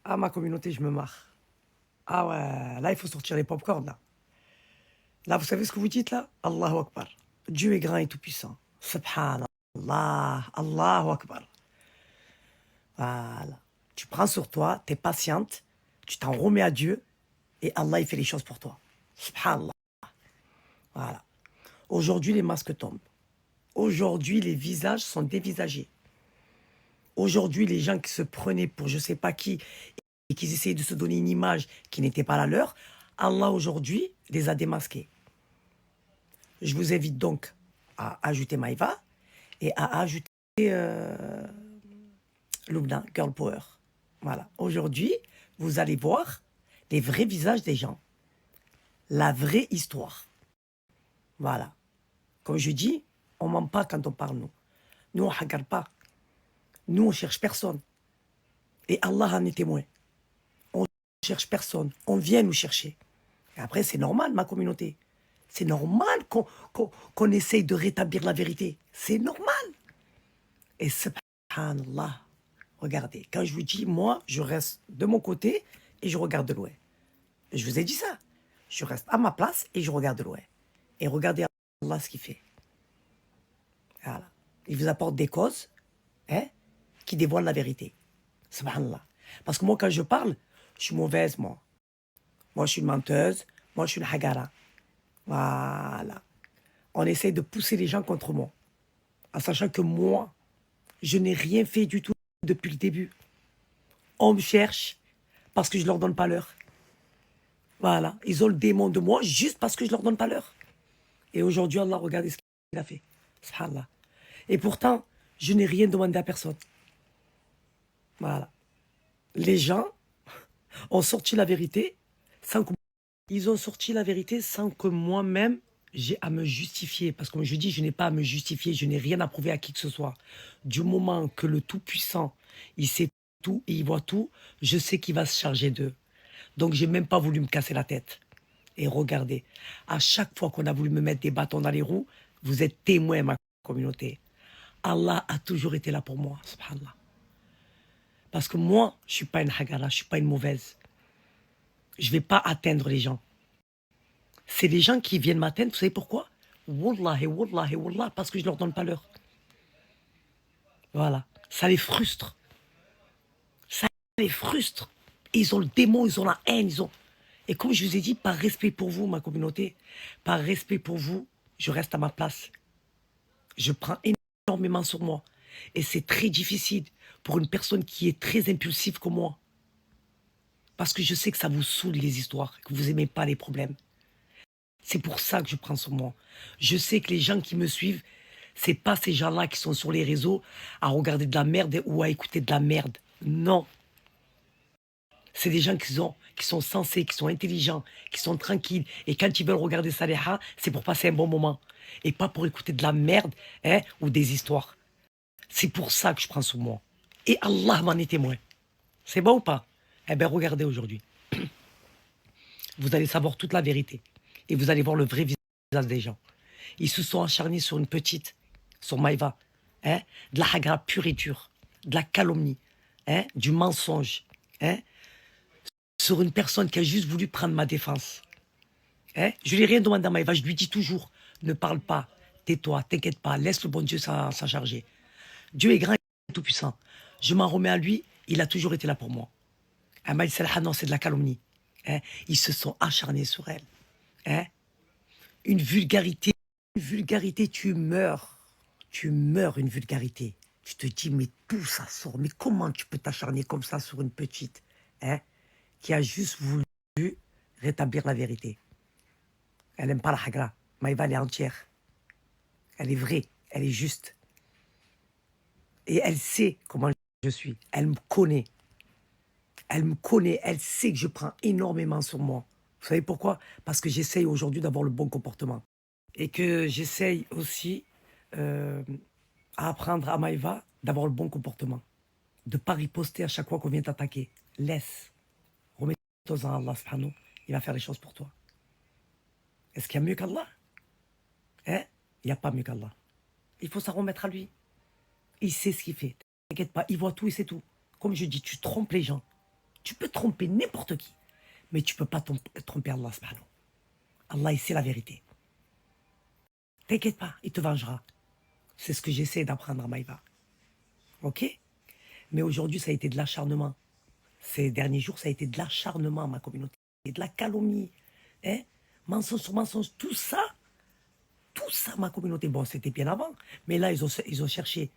Ah, ma communauté, je me marre. Ah ouais, là, il faut sortir les pop-corn, là. Là, vous savez ce que vous dites, là? Allahu Akbar. Dieu est grand et tout-puissant. Subhanallah. Allahu Akbar. Voilà. Tu prends sur toi, tu es patiente, tu t'en remets à Dieu, et Allah, il fait les choses pour toi. Subhanallah. Voilà. Aujourd'hui, les masques tombent. Aujourd'hui, les visages sont dévisagés. Aujourd'hui, les gens qui se prenaient pour je sais pas qui et qui essayaient de se donner une image qui n'était pas la leur, Allah aujourd'hui les a démasqués. Je vous invite donc à ajouter Maïva et à ajouter Lubna, Girl Power. Voilà. Aujourd'hui, vous allez voir les vrais visages des gens, la vraie histoire. Voilà. Comme je dis, on ne ment pas quand on parle, nous. Nous, on ne regarde pas. Nous, on ne cherche personne. Et Allah en est témoin. On ne cherche personne. On vient nous chercher. Et après, c'est normal, ma communauté. C'est normal qu'on essaye de rétablir la vérité. C'est normal. Et subhanallah, regardez, quand je vous dis, moi, je reste de mon côté et je regarde de loin. Je vous ai dit ça. Je reste à ma place et je regarde de loin. Et regardez Allah ce qu'il fait. Voilà. Il vous apporte des causes hein, qui dévoilent la vérité. Subhanallah. Parce que moi, quand je parle, je suis mauvaise, moi. Moi, je suis une menteuse. Moi, je suis une hagara. Voilà. On essaie de pousser les gens contre moi. En sachant que moi, je n'ai rien fait du tout depuis le début. On me cherche parce que je ne leur donne pas l'heure. Voilà. Ils ont le démon de moi juste parce que je ne leur donne pas l'heure. Et aujourd'hui, Allah, regardez ce qu'il a fait. Subhanallah. Et pourtant, je n'ai rien demandé à personne. Voilà. Les gens ont sorti la vérité sans que... Ils ont sorti la vérité sans que moi-même, j'ai à me justifier. Parce que comme je dis, je n'ai pas à me justifier. Je n'ai rien à prouver à qui que ce soit. Du moment que le Tout-Puissant, il sait tout et il voit tout, je sais qu'il va se charger d'eux. Donc, j'ai même pas voulu me casser la tête. Et regardez, à chaque fois qu'on a voulu me mettre des bâtons dans les roues, vous êtes témoin, ma communauté. Allah a toujours été là pour moi, subhanallah. Parce que moi, je ne suis pas une hagara, je ne suis pas une mauvaise. Je ne vais pas atteindre les gens. C'est les gens qui viennent m'atteindre, vous savez pourquoi? Wallahi, wallahi, wallah, parce que je ne leur donne pas l'heure. Voilà. Ça les frustre. Ça les frustre. Ils ont le démon, ils ont la haine, ils ont... Et comme je vous ai dit, par respect pour vous, ma communauté, par respect pour vous, je reste à ma place. Je prends énormément sur moi. Et c'est très difficile pour une personne qui est très impulsive comme moi. Parce que je sais que ça vous saoule les histoires, que vous n'aimez pas les problèmes. C'est pour ça que je prends sur moi. Je sais que les gens qui me suivent, c'est pas ces gens-là qui sont sur les réseaux à regarder de la merde ou à écouter de la merde. Non. C'est des gens qui sont sensés, qui sont intelligents, qui sont tranquilles. Et quand ils veulent regarder Saliha, c'est pour passer un bon moment. Et pas pour écouter de la merde hein, ou des histoires. C'est pour ça que je prends sur moi. Et Allah m'en est témoin. C'est bon ou pas? Eh bien, regardez aujourd'hui. Vous allez savoir toute la vérité. Et vous allez voir le vrai visage des gens. Ils se sont acharnés sur une petite, sur Maïva. Hein, de la hagra pure et dure. De la calomnie. Hein, du mensonge. Hein, sur une personne qui a juste voulu prendre ma défense. Hein, je lui ai rien demandé à Maïva. Je lui dis toujours, ne parle pas. Tais-toi, t'inquiète pas. Laisse le bon Dieu s'en charger. Dieu est grand et tout puissant. Je m'en remets à lui. Il a toujours été là pour moi. Hein, Maïl Salha, non, c'est de la calomnie. Hein, ils se sont acharnés sur elle. Hein, une vulgarité, tu meurs. Tu meurs une vulgarité. Tu te dis, mais tout ça sort. Mais comment tu peux t'acharner comme ça sur une petite hein, qui a juste voulu rétablir la vérité. Elle n'aime pas la hagra. Maïva, elle est entière. Elle est vraie. Elle est juste. Et elle sait comment je suis. Elle me connaît. Elle me connaît. Elle sait que je prends énormément sur moi. Vous savez pourquoi? Parce que j'essaye aujourd'hui d'avoir le bon comportement. Et que j'essaye aussi à apprendre à Maïva d'avoir le bon comportement. De ne pas riposter à chaque fois qu'on vient t'attaquer. Laisse. Remets-toi en Allah, subhanahu. Il va faire les choses pour toi. Est-ce qu'il y a mieux qu'Allah? Hein? Il n'y a pas mieux qu'Allah. Il faut s'en remettre à lui. Il sait ce qu'il fait. T'inquiète pas, il voit tout et c'est tout. Comme je dis, tu trompes les gens. Tu peux tromper n'importe qui, mais tu ne peux pas tromper Allah subhanahu. Allah, c'est la vérité. T'inquiète pas, il te vengera. C'est ce que j'essaie d'apprendre à Maïva. Ok? Mais aujourd'hui, ça a été de l'acharnement. Ces derniers jours, ça a été de l'acharnement, ma communauté. Et de la calomnie. Hein? Mensonge sur mensonge, tout ça, ma communauté. Bon, c'était bien avant. Mais là, ils ont cherché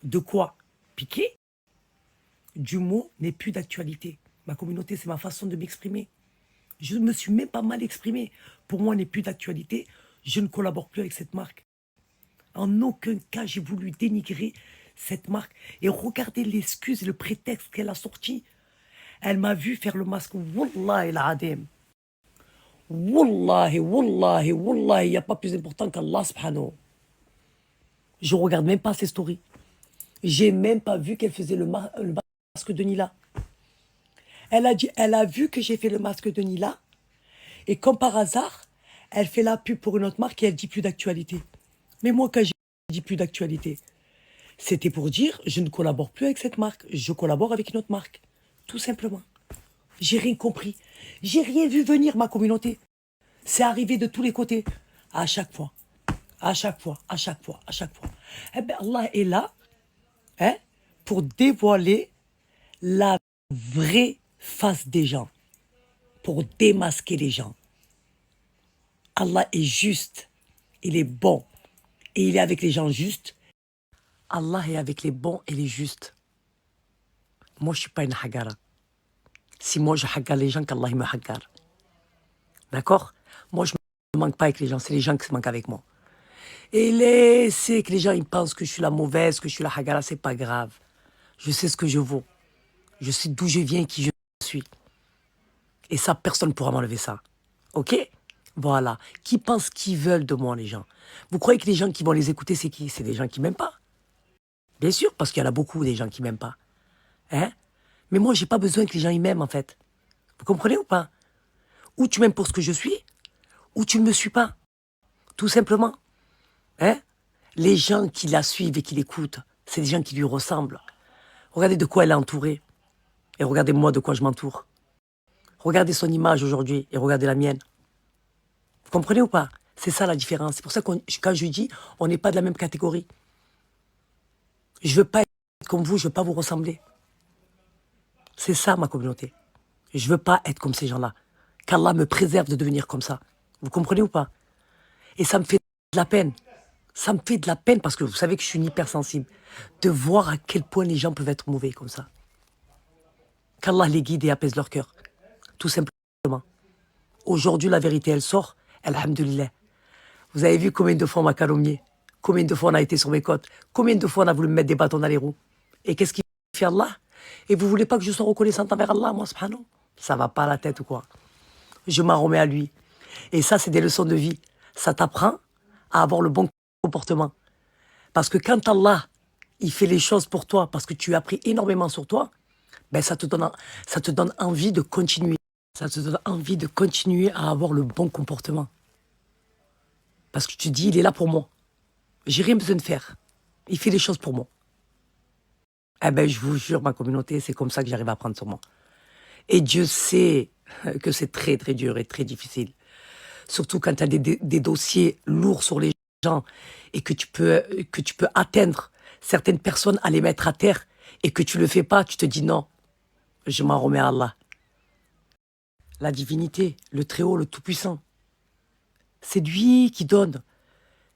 de quoi piquer. Du mot n'est plus d'actualité. Ma communauté, c'est ma façon de m'exprimer. Je ne me suis même pas mal exprimé. Pour moi, n'est plus d'actualité. Je ne collabore plus avec cette marque. En aucun cas, j'ai voulu dénigrer cette marque. Et regardez l'excuse et le prétexte qu'elle a sorti. Elle m'a vu faire le masque. Wallahi al-adim. Wallahi, wallahi, wallahi. Il n'y a pas plus important qu'Allah subhanahu. Je ne regarde même pas ses stories. J'ai même pas vu qu'elle faisait le masque de Nila. Elle a vu que j'ai fait le masque de Nila. Et comme par hasard, elle fait la pub pour une autre marque et elle dit plus d'actualité. Mais moi, quand j'ai dit plus d'actualité, c'était pour dire, je ne collabore plus avec cette marque. Je collabore avec une autre marque. Tout simplement. J'ai rien compris. J'ai rien vu venir, ma communauté. C'est arrivé de tous les côtés. À chaque fois. À chaque fois. À chaque fois. À chaque fois. Eh bien, Allah est là, hein, pour dévoiler la vraie face des gens. Pour démasquer les gens. Allah est juste. Il est bon. Et il est avec les gens justes. Allah est avec les bons et les justes. Moi, je ne suis pas une hagara. Si moi, je hagare les gens, qu'Allah me hagare. D'accord? Moi, je ne manque pas avec les gens. C'est les gens qui se manquent avec moi. Et laissez que les gens ils pensent que je suis la mauvaise, que je suis la hagara. C'est pas grave. Je sais ce que je vaux. Je sais d'où je viens et qui je suis. Et ça, personne ne pourra m'enlever ça. Ok? Voilà. Qui pensent qu'ils veulent de moi, les gens? Vous croyez que les gens qui vont les écouter, c'est qui? C'est des gens qui m'aiment pas. Bien sûr, parce qu'il y en a beaucoup des gens qui m'aiment pas. Hein? Mais moi, j'ai pas besoin que les gens ils m'aiment, en fait. Vous comprenez ou pas? Ou tu m'aimes pour ce que je suis, ou tu ne me suis pas. Tout simplement. Hein? Les gens qui la suivent et qui l'écoutent, c'est des gens qui lui ressemblent. Regardez de quoi elle est entourée. Et regardez moi de quoi je m'entoure. Regardez son image aujourd'hui et regardez la mienne. Vous comprenez ou pas? C'est ça la différence. C'est pour ça que quand je dis, on n'est pas de la même catégorie. Je veux pas être comme vous, je veux pas vous ressembler. C'est ça ma communauté. Je veux pas être comme ces gens-là. Qu'Allah me préserve de devenir comme ça. Vous comprenez ou pas? Et ça me fait de la peine. Ça me fait de la peine parce que vous savez que je suis une hypersensible. De voir à quel point les gens peuvent être mauvais comme ça. Qu'Allah les guide et apaise leur cœur. Tout simplement. Aujourd'hui, la vérité, elle sort. Alhamdulillah. Vous avez vu combien de fois on m'a calomnié? Combien de fois on a été sur mes côtes? Combien de fois on a voulu me mettre des bâtons dans les roues? Et qu'est-ce qu'il fait Allah? Et vous voulez pas que je sois reconnaissante envers Allah, moi, subhanahu? Ça va pas à la tête ou quoi? Je m'en remets à lui. Et ça, c'est des leçons de vie. Ça t'apprend à avoir le bon comportement. Parce que quand Allah, il fait les choses pour toi, parce que tu as appris énormément sur toi, ben ça te donne envie de continuer. Ça te donne envie de continuer à avoir le bon comportement. Parce que tu dis, il est là pour moi. J'ai rien besoin de faire. Il fait les choses pour moi. Eh ben, je vous jure, ma communauté, c'est comme ça que j'arrive à prendre sur moi. Et Dieu sait que c'est très, très dur et très difficile. Surtout quand tu as des dossiers lourds sur les gens et que tu peux atteindre certaines personnes à les mettre à terre et que tu le fais pas, tu te dis non, je m'en remets à Allah. La divinité, le Très-Haut, le Tout-Puissant. C'est lui qui donne.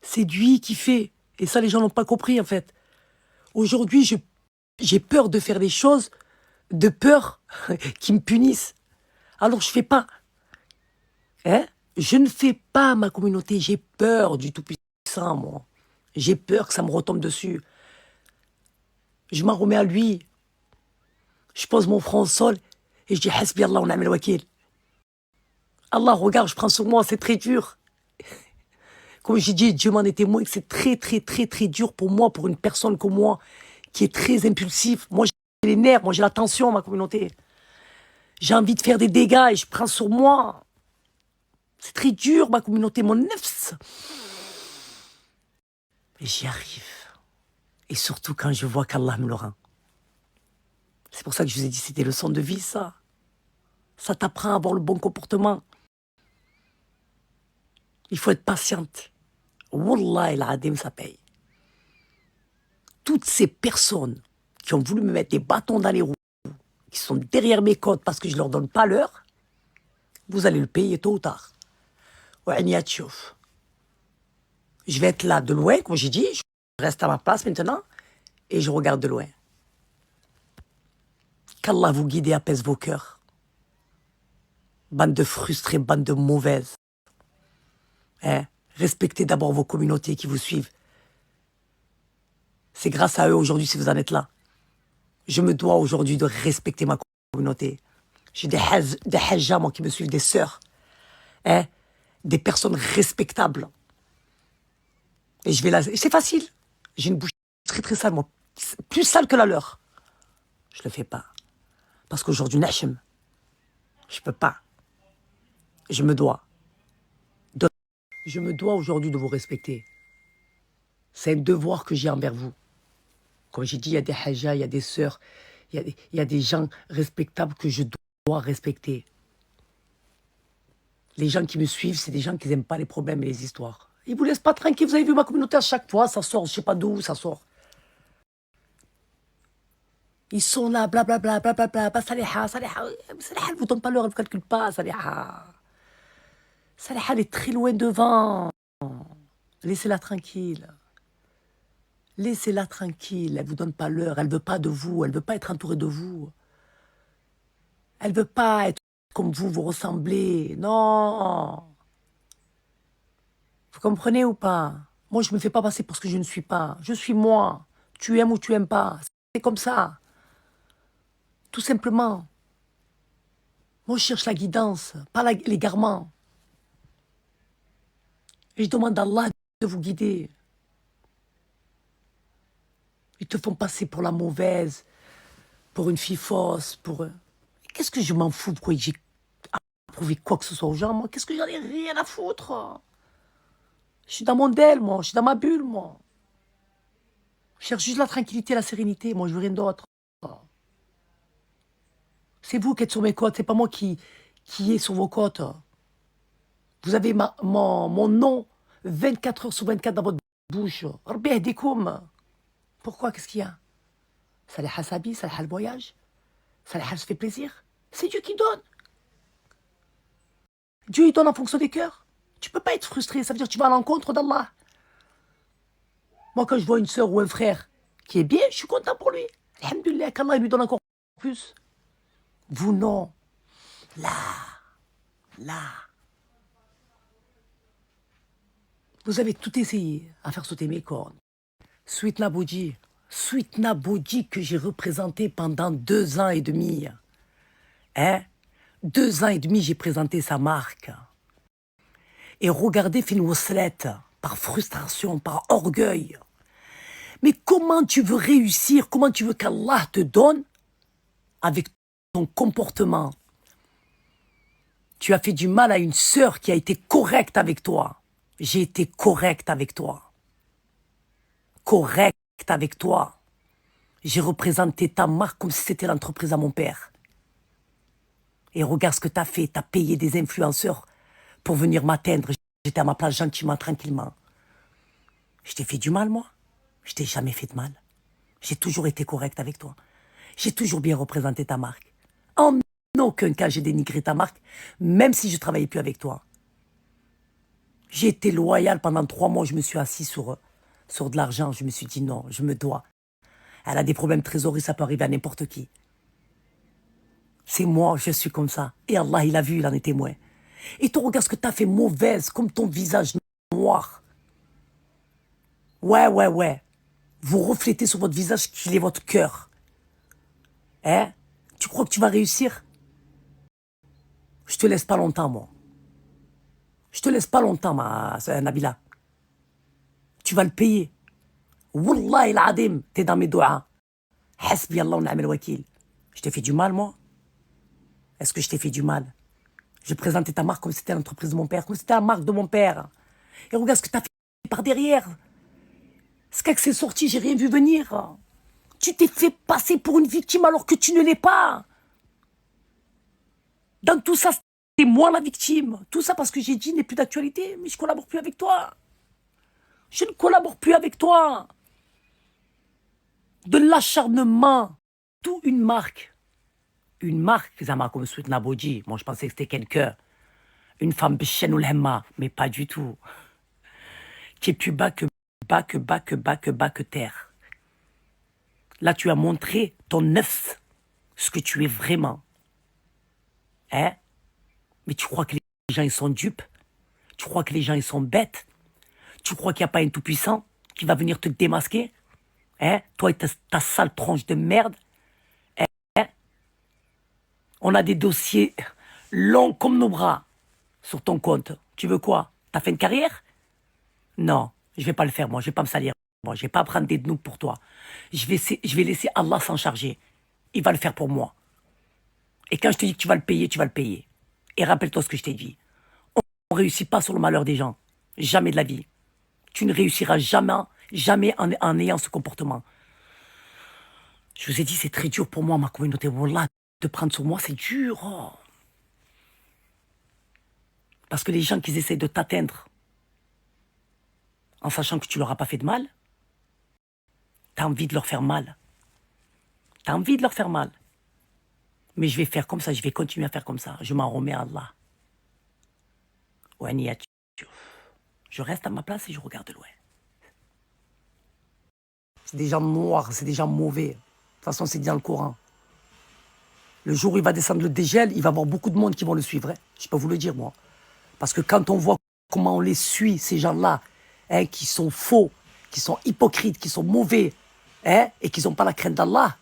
C'est lui qui fait. Et ça, les gens n'ont pas compris, en fait. Aujourd'hui, j'ai peur de faire des choses de peur qui me punissent. Alors, je fais pas. Hein? Je ne fais pas, ma communauté. J'ai peur du Tout-Puissant, moi. J'ai peur que ça me retombe dessus. Je m'en remets à lui. Je pose mon front au sol et je dis Hasbi Allah wa ni'mal wakil. Allah, regarde, je prends sur moi, c'est très dur. Comme j'ai dit, Dieu m'en est témoin que c'est très, très, très, très dur pour moi, pour une personne comme moi, qui est très impulsive. Moi, j'ai les nerfs, moi, j'ai la tension, ma communauté. J'ai envie de faire des dégâts et je prends sur moi. C'est très dur, ma communauté, mon nefs. Mais j'y arrive. Et surtout quand je vois qu'Allah me le rend. C'est pour ça que je vous ai dit, c'est des leçons de vie, ça. Ça t'apprend à avoir le bon comportement. Il faut être patiente. Wallah, el-Adim, ça paye. Toutes ces personnes qui ont voulu me mettre des bâtons dans les roues, qui sont derrière mes côtes parce que je ne leur donne pas l'heure, vous allez le payer tôt ou tard. Ouais, je vais être là de loin, comme j'ai dit, je reste à ma place maintenant et je regarde de loin. Qu'Allah vous guide et apaise vos cœurs. Bande de frustrés, bande de mauvaises. Hein? Respectez d'abord vos communautés qui vous suivent. C'est grâce à eux aujourd'hui si vous en êtes là. Je me dois aujourd'hui de respecter ma communauté. J'ai des hajjas, moi, qui me suivent, des sœurs. Hein? Des personnes respectables. Et je vais là. C'est facile. J'ai une bouche très très sale, moi. Plus sale que la leur. Je le fais pas. Parce qu'aujourd'hui, Nachem, je peux pas. Je me dois. Je me dois aujourd'hui de vous respecter. C'est un devoir que j'ai envers vous. Comme j'ai dit, il y a des hajjas, il y a des sœurs, il y a des gens respectables que je dois respecter. Les gens qui me suivent, c'est des gens qui n'aiment pas les problèmes et les histoires. Ils ne vous laissent pas tranquille. Vous avez vu ma communauté à chaque fois, ça sort, je ne sais pas d'où ça sort. Ils sont là, blablabla, blablabla, Saliha, Saliha. Saliha, elle ne vous donne pas l'heure, elle ne vous calcule pas, Saliha. Saliha, elle est très loin devant. Laissez-la tranquille. Laissez-la tranquille, elle ne vous donne pas l'heure, elle ne veut pas de vous, elle ne veut pas être entourée de vous. Elle ne veut pas être comme vous ressemblez. Non. Vous comprenez ou pas? Moi, je ne me fais pas passer pour ce que je ne suis pas. Je suis moi. Tu aimes ou tu n'aimes pas. C'est comme ça. Tout simplement. Moi, je cherche la guidance, pas l'égarement. Et je demande à Allah de vous guider. Ils te font passer pour la mauvaise, pour une fille fausse, pour... Qu'est-ce que je m'en fous? Pourquoi j'ai approuvé quoi que ce soit aux gens? Moi, qu'est-ce que j'en ai rien à foutre? Je suis dans mon DEL, moi. Je suis dans ma bulle, moi. Je cherche juste la tranquillité, la sérénité. Moi, je veux rien d'autre. C'est vous qui êtes sur mes côtes. C'est pas moi qui est sur vos côtes. Vous avez mon nom 24 heures sur 24 dans votre bouche. Rabbi yahdikoum. Pourquoi? Qu'est-ce qu'il y a? Saliha s'habille, Saliha le voyage. Saliha se fait plaisir. C'est Dieu qui donne. Dieu, il donne en fonction des cœurs. Tu peux pas être frustré. Ça veut dire que tu vas à l'encontre d'Allah. Moi, quand je vois une sœur ou un frère qui est bien, je suis content pour lui. Alhamdulillah, qu'Allah lui donne encore plus. Vous, non. Là. Vous avez tout essayé à faire sauter mes cornes. Sweet Nabodji que j'ai représenté pendant 2 ans et demi. Hein? 2 ans et demi, j'ai présenté sa marque. Et regardez Fin Waslet, par frustration, par orgueil. Mais comment tu veux réussir? Comment tu veux qu'Allah te donne avec ton comportement? Tu as fait du mal à une sœur qui a été correcte avec toi. J'ai été correct avec toi. Correct avec toi. J'ai représenté ta marque comme si c'était l'entreprise à mon père. Et regarde ce que tu as fait. Tu as payé des influenceurs pour venir m'atteindre. J'étais à ma place gentiment, tranquillement. Je t'ai fait du mal, moi? Je t'ai jamais fait de mal. J'ai toujours été correct avec toi. J'ai toujours bien représenté ta marque. En aucun cas, j'ai dénigré ta marque, même si je ne travaillais plus avec toi. J'ai été loyal pendant 3 mois. Je me suis assis sur de l'argent. Je me suis dit non, je me dois. Elle a des problèmes de trésorerie, ça peut arriver à n'importe qui. C'est moi, je suis comme ça. Et Allah, il a vu, il en est témoin. Et toi, regarde ce que tu as fait mauvaise, comme ton visage noir. Ouais. Vous reflétez sur votre visage qu'il est votre cœur. Hein? Tu crois que tu vas réussir? Je te laisse pas longtemps, moi. Je te laisse pas longtemps, Nabila. Tu vas le payer. Wallahi al-Adim, t'es dans mes doigts. Hasbi Allah wa ni'mal wakil. Je t'ai fait du mal, moi? Est-ce que je t'ai fait du mal? Je présentais ta marque comme si c'était l'entreprise de mon père, comme si c'était la marque de mon père. Et regarde ce que t'as fait par derrière. C'est que c'est sorti, j'ai rien vu venir. Tu t'es fait passer pour une victime alors que tu ne l'es pas. Dans tout ça, c'est moi la victime. Tout ça parce que j'ai dit n'est plus d'actualité, mais je collabore plus avec toi. Je ne collabore plus avec toi. De l'acharnement. Tout une marque. Une marque, Zama, comme Sweet Nabodji. Moi, je pensais que c'était quelqu'un. Une femme b'chen ou l'hemma, mais pas du tout. Qui est plus bas que terre. Là, tu as montré ton neuf, ce que tu es vraiment. Hein? Mais tu crois que les gens, ils sont dupes? Tu crois que les gens, ils sont bêtes? Tu crois qu'il n'y a pas un tout-puissant qui va venir te démasquer? Hein? Toi et ta sale tronche de merde. Hein? On a des dossiers longs comme nos bras sur ton compte. Tu veux quoi? T'as fait une carrière? Non, je vais pas le faire, moi. Je vais pas me salir. Moi, je vais pas prendre des noobs pour toi. Je vais laisser Allah s'en charger. Il va le faire pour moi. Et quand je te dis que tu vas le payer, tu vas le payer. Et rappelle-toi ce que je t'ai dit. On ne réussit pas sur le malheur des gens. Jamais de la vie. Tu ne réussiras jamais en ayant ce comportement. Je vous ai dit, c'est très dur pour moi, ma communauté. Wallah, de prendre sur moi, c'est dur. Oh. Parce que les gens qui essaient de t'atteindre, en sachant que tu leur as pas fait de mal, t'as envie de leur faire mal. T'as envie de leur faire mal. Mais je vais faire comme ça, je vais continuer à faire comme ça. Je m'en remets à Allah. Je reste à ma place et je regarde de loin. C'est des gens noirs, c'est des gens mauvais. De toute façon, c'est dit dans le Coran. Le jour où il va descendre le dégel, il va y avoir beaucoup de monde qui vont le suivre. Hein. Je peux vous le dire, moi. Parce que quand on voit comment on les suit, ces gens-là, hein, qui sont faux, qui sont hypocrites, qui sont mauvais, hein, et qui n'ont pas la crainte d'Allah,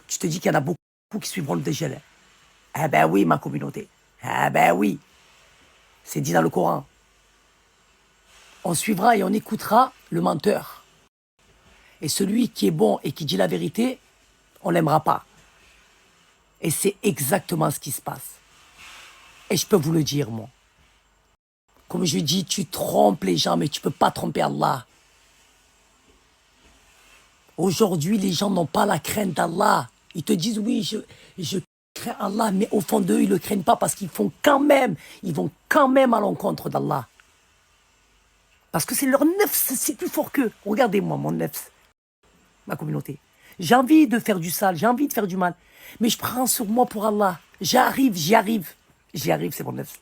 tu te dis qu'il y en a beaucoup qui suivront le dégel. Hein. Eh ben oui, ma communauté. Eh ben oui. C'est dit dans le Coran. On suivra et on écoutera le menteur. Et celui qui est bon et qui dit la vérité, on l'aimera pas. Et c'est exactement ce qui se passe. Et je peux vous le dire, moi. Comme je dis, tu trompes les gens, mais tu ne peux pas tromper Allah. Aujourd'hui, les gens n'ont pas la crainte d'Allah. Ils te disent, oui, je crains Allah, mais au fond d'eux, ils ne le craignent pas parce qu'ils vont quand même à l'encontre d'Allah. Parce que c'est leur nefs, c'est plus fort qu'eux. Regardez-moi, mon nefs, ma communauté. J'ai envie de faire du sale, j'ai envie de faire du mal. Mais je prends sur moi pour Allah. J'y arrive. J'y arrive, c'est mon nefs.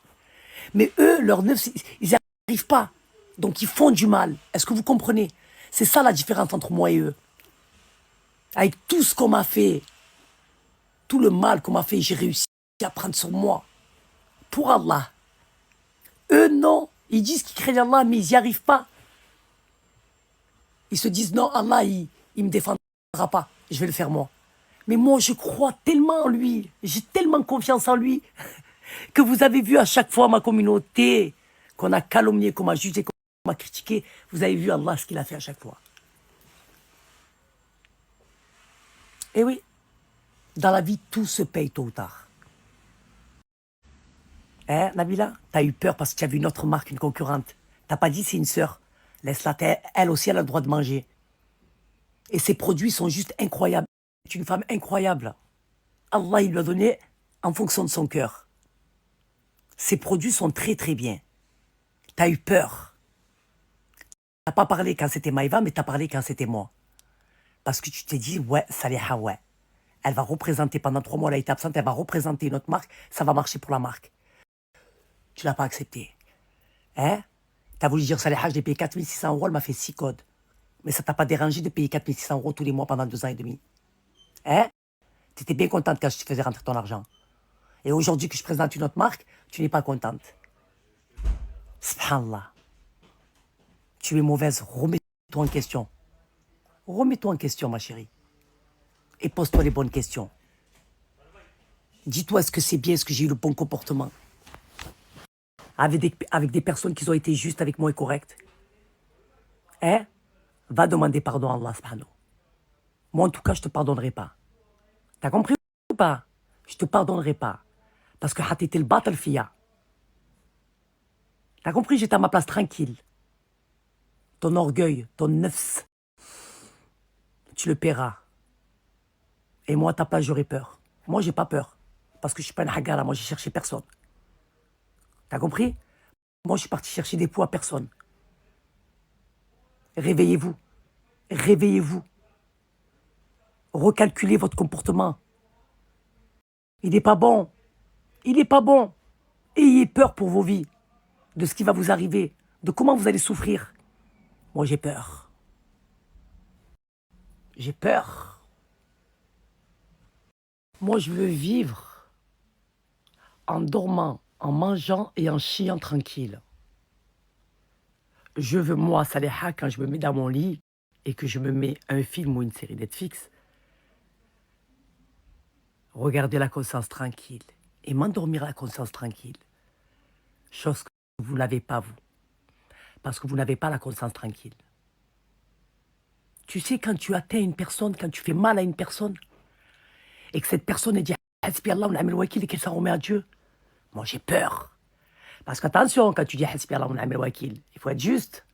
Mais eux, leur nefs, ils n'y arrivent pas. Donc ils font du mal. Est-ce que vous comprenez? C'est ça la différence entre moi et eux. Avec tout ce qu'on m'a fait, tout le mal qu'on m'a fait, j'ai réussi à prendre sur moi. Pour Allah. Eux, non. Ils disent qu'ils craignent Allah, mais ils n'y arrivent pas. Ils se disent, non, Allah, il me défendra pas. Je vais le faire moi. Mais moi, je crois tellement en lui. J'ai tellement confiance en lui. Que vous avez vu à chaque fois ma communauté, qu'on a calomnié, qu'on m'a jugé, qu'on m'a critiqué. Vous avez vu Allah ce qu'il a fait à chaque fois. Et oui, dans la vie, tout se paye tôt ou tard. Hein, Nabila? T'as eu peur parce que tu as vu une autre marque, une concurrente. T'as pas dit c'est une sœur. Laisse-la, elle aussi, elle a le droit de manger. Et ses produits sont juste incroyables. C'est une femme incroyable. Allah, il lui a donné en fonction de son cœur. Ses produits sont très très bien. T'as eu peur. T'as pas parlé quand c'était Maïva, mais t'as parlé quand c'était moi. Parce que tu t'es dit, ouais, Saliha, ouais. Elle va représenter, pendant 3 mois, elle a été absente, elle va représenter une autre marque, ça va marcher pour la marque. Tu l'as pas accepté. Hein? T'as voulu dire, Saliha, je l'ai payé 4600 €, elle m'a fait 6 codes. Mais ça t'a pas dérangé de payer 4600 € tous les mois pendant 2 ans et demi. Hein? T'étais bien contente quand je te faisais rentrer ton argent. Et aujourd'hui que je présente une autre marque, tu n'es pas contente. Subhanallah. Tu es mauvaise, remets-toi en question. Remets-toi en question, ma chérie. Et pose-toi les bonnes questions. Dis-toi, est-ce que c'est bien, est-ce que j'ai eu le bon comportement? Avec des personnes qui ont été justes avec moi et correctes. Hein? Va demander pardon à Allah, subhanahu. Moi, en tout cas, je ne te pardonnerai pas. T'as compris ou pas? Je ne te pardonnerai pas. Parce que hatiti al-batal fiya. T'as compris? J'étais à ma place tranquille. Ton orgueil, ton nefs. tu le paieras. Et moi, à ta place, j'aurais peur. Moi, j'ai pas peur. Parce que je suis pas une hagara, moi, j'ai cherché personne. T'as compris? Moi, je suis parti chercher des poux à personne. Réveillez-vous. Réveillez-vous. Recalculez votre comportement. Il n'est pas bon. Il n'est pas bon. Ayez peur pour vos vies. De ce qui va vous arriver. De comment vous allez souffrir. Moi, j'ai peur. J'ai peur. Moi, je veux vivre en dormant, en mangeant et en chiant tranquille. Je veux, moi, Saleha, quand je me mets dans mon lit et que je me mets un film ou une série Netflix, regarder la conscience tranquille et m'endormir la conscience tranquille. Chose que vous n'avez pas, vous. Parce que vous n'avez pas la conscience tranquille. Tu sais, quand tu atteins une personne, quand tu fais mal à une personne, et que cette personne est dit Hasbi Allah, on wakil, et qu'elle s'en remet à Dieu, moi j'ai peur. Parce qu'attention, quand tu dis Hasbi Allah, on wakil, il faut être juste.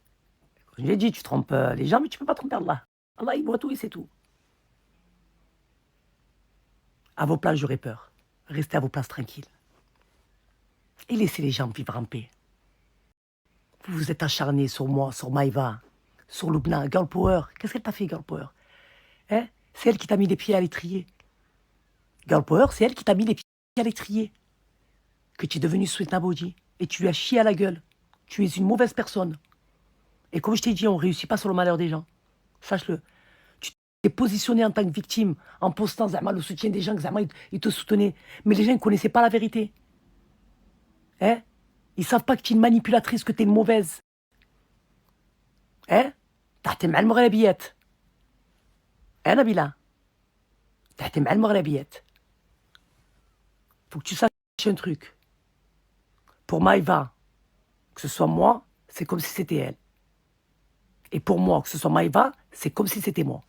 Comme je l'ai dit, tu trompes les gens, mais tu ne peux pas tromper Allah. Allah, il voit tout et c'est tout. À vos places, j'aurais peur. Restez à vos places tranquilles. Et laissez les gens vivre en paix. Vous vous êtes acharnés sur moi, sur Maïva, sur Lubna, Girl Power. Qu'est-ce qu'elle t'a fait, Girl Power? Hein? C'est elle qui t'a mis les pieds à l'étrier. Girl Power, c'est elle qui t'a mis les pieds à l'étrier. Que tu es devenu Sweet Body. Et tu lui as chié à la gueule. Tu es une mauvaise personne. Et comme je t'ai dit, on ne réussit pas sur le malheur des gens. Sache-le. Tu t'es positionné en tant que victime, en postant Zama, le soutien des gens, que Zama, ils te soutenaient. Mais les gens ne connaissaient pas la vérité. Hein? Ils ne savent pas que tu es une manipulatrice, que tu es une mauvaise. Hein? تحت مع المغربيات. Hein, Nabila? تحت مع المغربيات. Faut que tu saches un truc. Pour Maïva, que ce soit moi, c'est comme si c'était elle. Et pour moi, que ce soit Maïva, c'est comme si c'était moi.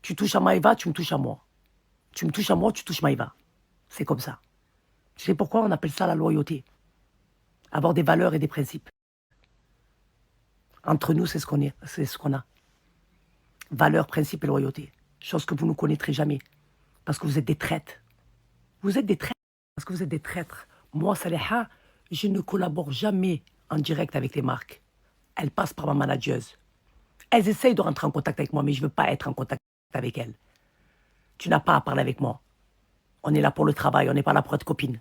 Tu touches à Maïva, tu me touches à moi. Tu me touches à moi, tu touches Maïva. C'est comme ça. Tu sais pourquoi on appelle ça la loyauté? Avoir des valeurs et des principes. Entre nous, c'est ce qu'on est, c'est ce qu'on a. Valeurs, principes et loyauté. Chose que vous ne connaîtrez jamais. Parce que vous êtes des traîtres. Vous êtes des traîtres. Parce que vous êtes des traîtres. Moi, Saleha, je ne collabore jamais en direct avec les marques. Elles passent par ma manageuse. Elles essayent de rentrer en contact avec moi, mais je ne veux pas être en contact avec elles. Tu n'as pas à parler avec moi. On est là pour le travail, on n'est pas là pour être copine.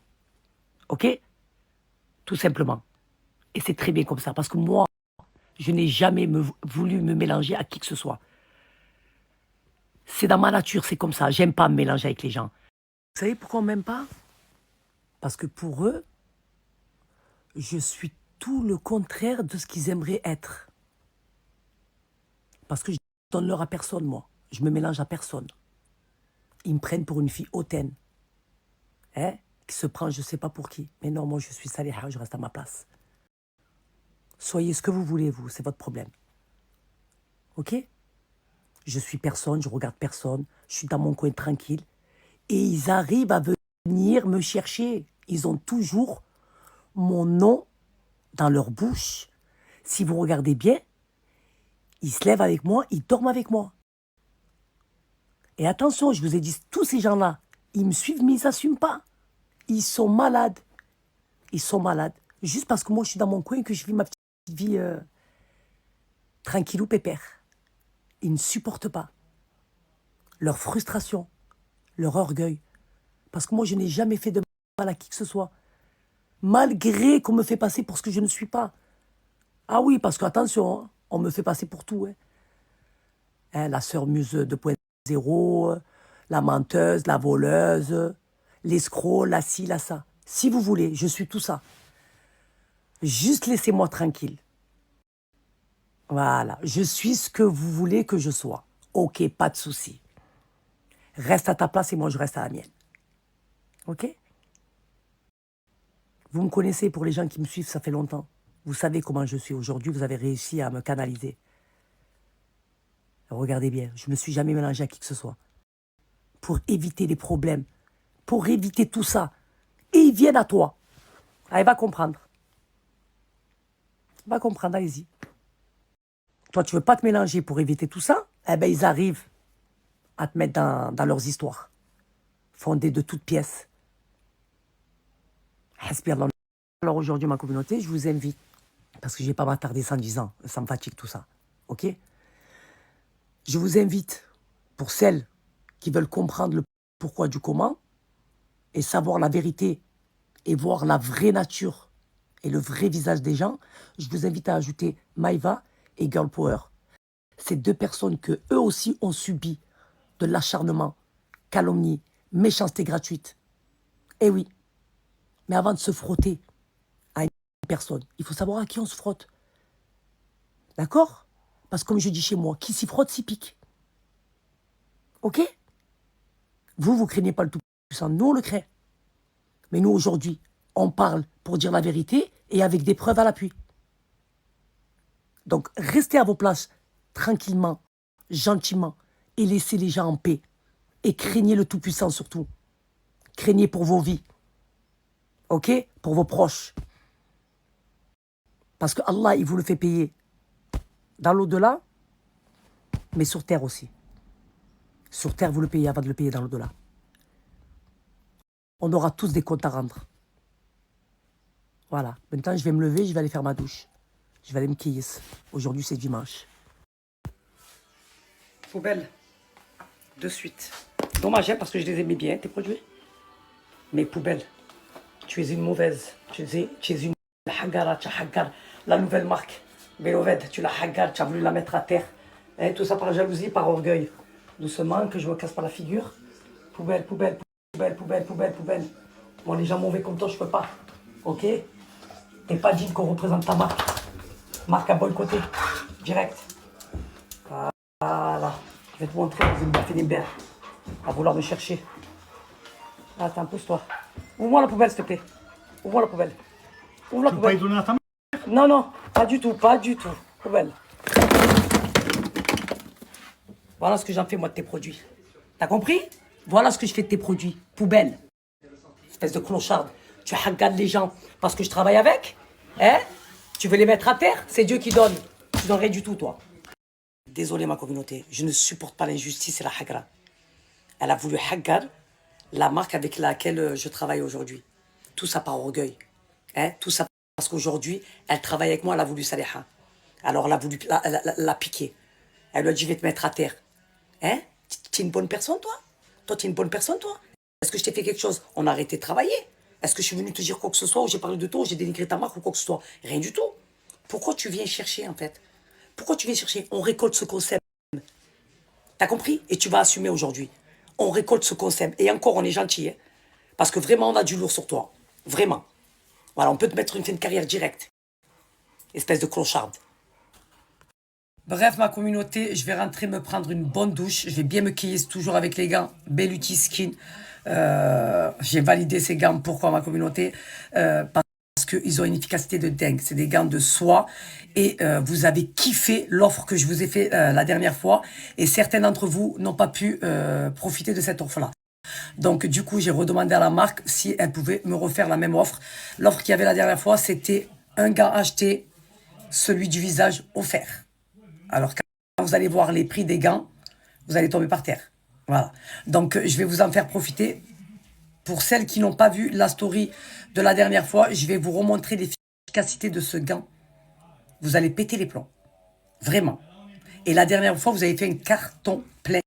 Ok? Tout simplement. Et c'est très bien comme ça, parce que moi, je n'ai jamais voulu me mélanger à qui que ce soit. C'est dans ma nature, c'est comme ça. J'aime pas me mélanger avec les gens. Vous savez pourquoi on m'aime pas? Parce que pour eux, je suis tout le contraire de ce qu'ils aimeraient être. Parce que je ne donne l'heure à personne, moi. Je me mélange à personne. Ils me prennent pour une fille hautaine. Hein? Qui se prend je ne sais pas pour qui. Mais non, moi je suis Saleha, je reste à ma place. Soyez ce que vous voulez, vous, c'est votre problème. Ok? Je suis personne, je regarde personne, je suis dans mon coin tranquille. Et ils arrivent à venir me chercher. Ils ont toujours mon nom dans leur bouche. Si vous regardez bien, ils se lèvent avec moi, ils dorment avec moi. Et attention, je vous ai dit, tous ces gens-là, ils me suivent, mais ils n'assument pas. Ils sont malades. Ils sont malades. Juste parce que moi, je suis dans mon coin et que je vis ma petite vie tranquillou pépère. Ils ne supportent pas leur frustration, leur orgueil. Parce que moi, je n'ai jamais fait de mal à qui que ce soit. Malgré qu'on me fait passer pour ce que je ne suis pas. Ah oui, parce qu'attention, hein, on me fait passer pour tout. Hein, la sœur muse 2.0, la menteuse, la voleuse, l'escroc, la ci, la ça. Si vous voulez, je suis tout ça. Juste laissez-moi tranquille. Voilà, je suis ce que vous voulez que je sois. Ok, pas de souci. Reste à ta place et moi je reste à la mienne. Ok? Vous me connaissez, pour les gens qui me suivent, ça fait longtemps. Vous savez comment je suis aujourd'hui, vous avez réussi à me canaliser. Regardez bien, je ne me suis jamais mélangé à qui que ce soit. Pour éviter les problèmes, pour éviter tout ça. Et ils viennent à toi. Allez, va comprendre. Va comprendre, allez-y. Toi, tu veux pas te mélanger pour éviter tout ça? Eh ben, ils arrivent à te mettre dans leurs histoires, fondées de toutes pièces. Hasbi Allah. Alors aujourd'hui, ma communauté, je vous invite, parce que je ne vais pas m'attarder 110 ans, ça me fatigue tout ça, ok? Je vous invite, pour celles qui veulent comprendre le pourquoi du comment, et savoir la vérité, et voir la vraie nature, et le vrai visage des gens, je vous invite à ajouter Maïva et Girl Power. Ces deux personnes que eux aussi ont subi de l'acharnement, calomnie, méchanceté gratuite. Eh oui, mais avant de se frotter à une personne, il faut savoir à qui on se frotte. D'accord? Parce que comme je dis chez moi, qui s'y frotte s'y pique. Ok? Vous craignez pas le Tout-Puissant, nous on le craint. Mais nous aujourd'hui, on parle pour dire la vérité et avec des preuves à l'appui. Donc restez à vos places tranquillement, gentiment et laissez les gens en paix. Et craignez le Tout-Puissant surtout. Craignez pour vos vies. Ok? Pour vos proches. Parce que Allah, il vous le fait payer dans l'au-delà, mais sur terre aussi. Sur terre, vous le payez avant de le payer dans l'au-delà. On aura tous des comptes à rendre. Voilà. Maintenant, je vais me lever, je vais aller faire ma douche. Je vais aller me quiller. Aujourd'hui, c'est dimanche. Poubelle. De suite. Dommage, hein, parce que je les aimais bien, tes produits. Mais poubelle. Tu es une mauvaise. Tu es une hagara, tu as hagar. La nouvelle marque. Beloved, tu l'as hagar, tu as voulu la mettre à terre. Et tout ça par jalousie, par orgueil. Doucement, que je me casse pas la figure. Poubelle, poubelle, poubelle, poubelle, poubelle, poubelle. Moi, les gens mauvais comme toi, je peux pas. Ok? T'es pas digne qu'on représente ta marque. Marque à boycotter. Direct. Voilà. Je vais te montrer dans une baffe d'Imbert. À vouloir me chercher. Attends, pousse-toi. Ouvre-moi la poubelle, s'il te plaît. Ouvre-moi la poubelle. Ouvre la poubelle. Tu peux pas y donner à ta mère? Non, non, pas du tout, pas du tout. Poubelle. Voilà ce que j'en fais, moi, de tes produits. T'as compris? Voilà ce que je fais de tes produits. Poubelle. Espèce de clochard. Tu hagardes les gens parce que je travaille avec? Hein? Tu veux les mettre à terre? C'est Dieu qui donne. Tu donnes rien du tout, toi. Désolé, ma communauté. Je ne supporte pas l'injustice et la hagra. Elle a voulu hagar la marque avec laquelle je travaille aujourd'hui. Tout ça par orgueil. Hein? Tout ça parce qu'aujourd'hui, elle travaille avec moi, elle a voulu Saliha. Alors elle a voulu la piquer. Elle lui a dit, je vais te mettre à terre. Hein? Tu es une bonne personne, toi? Toi, tu es une bonne personne, toi? Est-ce que je t'ai fait quelque chose? On a arrêté de travailler. Est-ce que je suis venu te dire quoi que ce soit, ou j'ai parlé de toi, ou j'ai dénigré ta marque, ou quoi que ce soit? Rien du tout. Pourquoi tu viens chercher, en fait? Pourquoi tu viens chercher? On récolte ce qu'on sème. T'as compris? Et tu vas assumer aujourd'hui. On récolte ce qu'on sème. Et encore, on est gentil. Hein? Parce que vraiment, on a du lourd sur toi. Vraiment. Voilà, on peut te mettre une fin de carrière directe. Espèce de clocharde. Bref, ma communauté, je vais rentrer me prendre une bonne douche. Je vais bien me quiller toujours avec les gants Belluti Skin. J'ai validé ces gants. Pourquoi, ma communauté? Parce qu'ils ont une efficacité de dingue. C'est des gants de soie. Et vous avez kiffé l'offre que je vous ai fait la dernière fois. Et certains d'entre vous n'ont pas pu profiter de cette offre-là. Donc, du coup, j'ai redemandé à la marque si elle pouvait me refaire la même offre. L'offre qu'il y avait la dernière fois, c'était un gant acheté, celui du visage offert. Alors, quand vous allez voir les prix des gants, vous allez tomber par terre. Voilà. Donc, je vais vous en faire profiter. Pour celles qui n'ont pas vu la story de la dernière fois, je vais vous remontrer l'efficacité de ce gant. Vous allez péter les plombs. Vraiment. Et la dernière fois, vous avez fait un carton plein.